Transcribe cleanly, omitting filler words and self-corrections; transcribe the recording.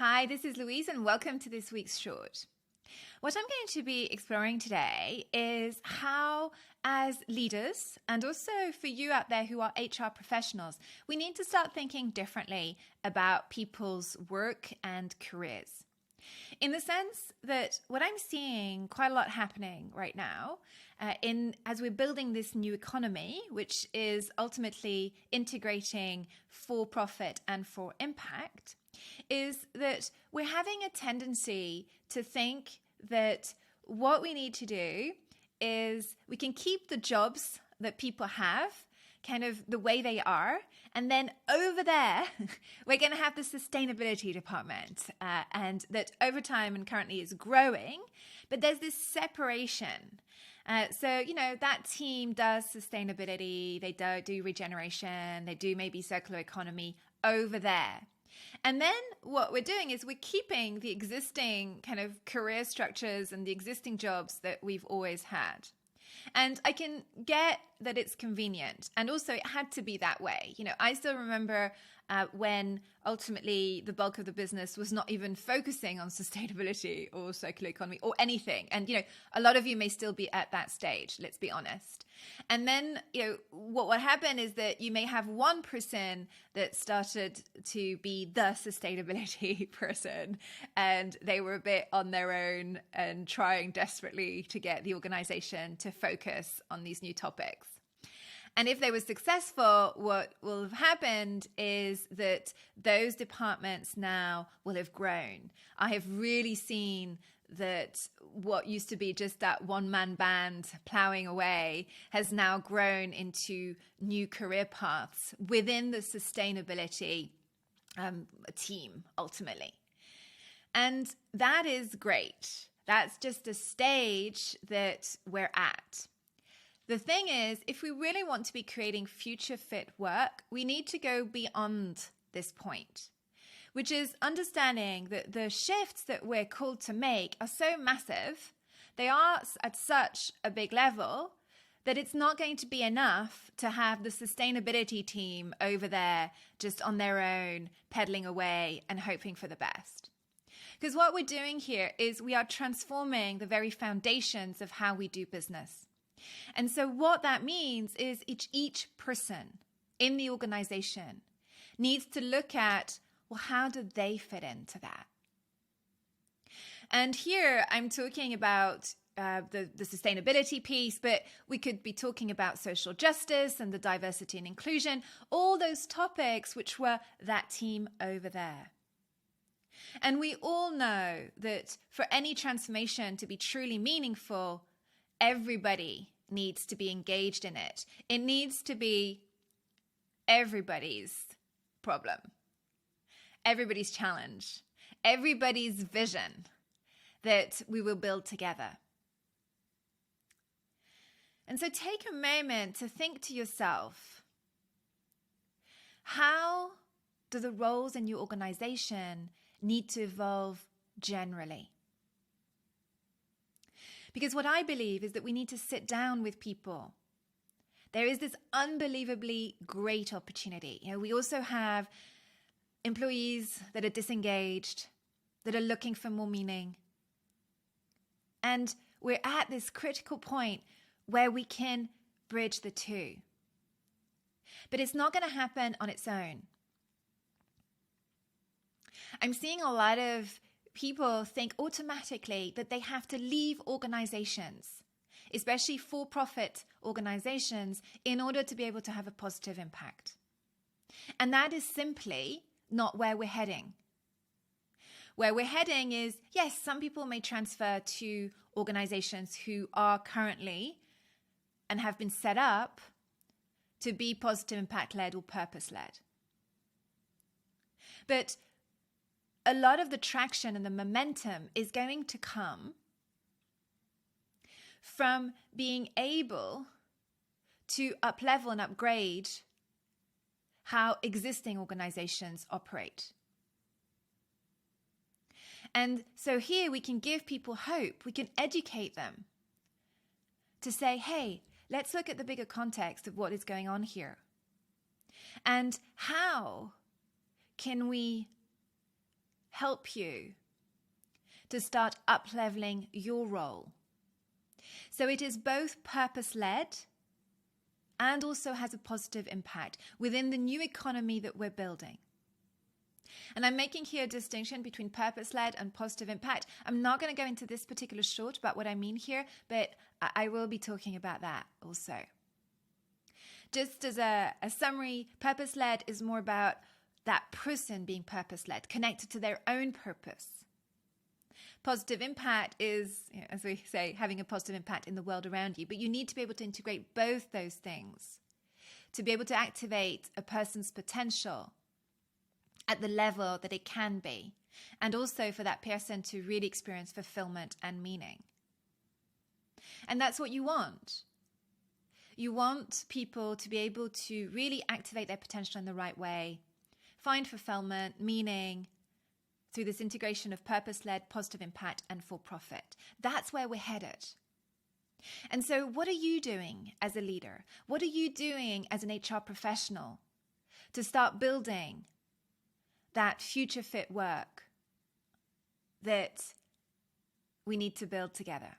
Hi, this is Louise and welcome to this week's short. What I'm going to be exploring today is how, as leaders, and also for you out there who are HR professionals, we need to start thinking differently about people's work and careers. In the sense that what I'm seeing quite a lot happening right now, as we're building this new economy, which is ultimately integrating for profit and for impact, is that we're having a tendency to think that what we need to do is we can keep the jobs that people have kind of the way they are. And then over there, we're going to have the sustainability department and that over time and currently is growing. But there's this separation. So that team does sustainability. They do regeneration. They do maybe circular economy over there. And then what we're doing is we're keeping the existing kind of career structures and the existing jobs that we've always had. And I can get that it's convenient. And also it had to be that way. I still remember when ultimately the bulk of the business was not even focusing on sustainability or circular economy or anything. And, a lot of you may still be at that stage, let's be honest. And then, what would happen is that you may have one person that started to be the sustainability person, and they were a bit on their own and trying desperately to get the organization to focus on these new topics. And if they were successful, what will have happened is that those departments now will have grown. I have really seen that what used to be just that one-man band plowing away has now grown into new career paths within the sustainability team, ultimately. And that is great. That's just a stage that we're at. The thing is, if we really want to be creating future fit work, we need to go beyond this point, which is understanding that the shifts that we're called to make are so massive, they are at such a big level that it's not going to be enough to have the sustainability team over there just on their own, pedaling away and hoping for the best. Because what we're doing here is we are transforming the very foundations of how we do business. And so what that means is each person in the organization needs to look at, well, how do they fit into that? And here I'm talking about the sustainability piece, but we could be talking about social justice and the diversity and inclusion, all those topics which were that team over there. And we all know that for any transformation to be truly meaningful, everybody needs to be engaged in it. It needs to be everybody's problem, everybody's challenge, everybody's vision that we will build together. And so take a moment to think to yourself, how do the roles in your organization need to evolve generally? Because what I believe is that we need to sit down with people. There is this unbelievably great opportunity. We also have employees that are disengaged, that are looking for more meaning. And we're at this critical point where we can bridge the two. But it's not going to happen on its own. I'm seeing a lot of people think automatically that they have to leave organizations, especially for-profit organizations, in order to be able to have a positive impact. And that is simply not where we're heading. Where we're heading is, yes, some people may transfer to organizations who are currently and have been set up to be positive impact-led or purpose-led. But a lot of the traction and the momentum is going to come from being able to up-level and upgrade how existing organizations operate. And so here we can give people hope. We can educate them to say, hey, let's look at the bigger context of what is going on here. And how can we help you to start up-leveling your role. So it is both purpose-led and also has a positive impact within the new economy that we're building. And I'm making here a distinction between purpose-led and positive impact. I'm not going to go into this particular short about what I mean here, but I will be talking about that also. Just as a summary, purpose-led is more about that person being purpose-led, connected to their own purpose. Positive impact is, as we say, having a positive impact in the world around you. But you need to be able to integrate both those things to be able to activate a person's potential at the level that it can be, and also for that person to really experience fulfillment and meaning. And that's what you want. You want people to be able to really activate their potential in the right way, find fulfillment, meaning, through this integration of purpose-led, positive impact, and for-profit. That's where we're headed. And so what are you doing as a leader? What are you doing as an HR professional to start building that future-fit work that we need to build together?